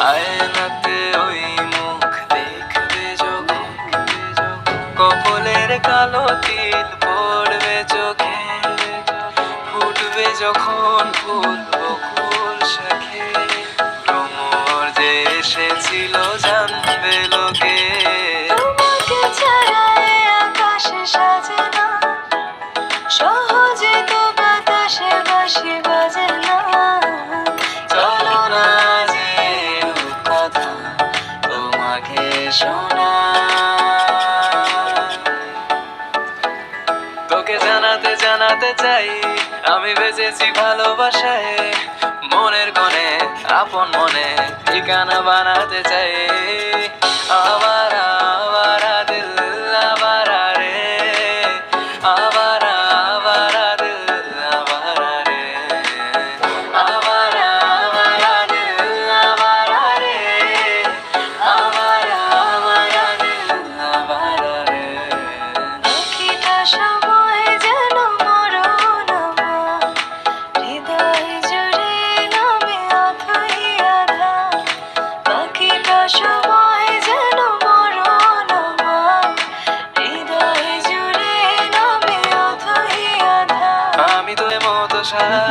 আয়নাতে ওই মুখ দেখবে যখন, কপালের কালো তিল পড়বে চোখে, ফুটবে যখন ফুল বকুল শাখে, ভ্রমর যে এসেছিল জানবে লোকে। তোমাকে ছাড়া এ আকাশে সাজে না, সহজে তো বাতাসে বাঁশি বাজে না। চলো না যে কথা তোমাকে শোনাই, তোকে জানাতে জানাতে চাই আমি বেঁচেছি ভালোবাসায়, মনের কোণে আপন মনে ঠিকানা বানাতে চাই। আবারা আবারা দিল আবারা রে, আবারা আবারা দিল আবারা রে, আবারা আবারা দিল আবারা রে, আবারা আবারা দিল আবারা রে। প্রতিটা সময় যেন মরণ আমার, হৃদয় জুড়ে নামে অথই আধার। বাকিটা সময় যেন মরণ আমার, হৃদয় জুড়ে নামে অথই আধার। আমি তোর মতো সারা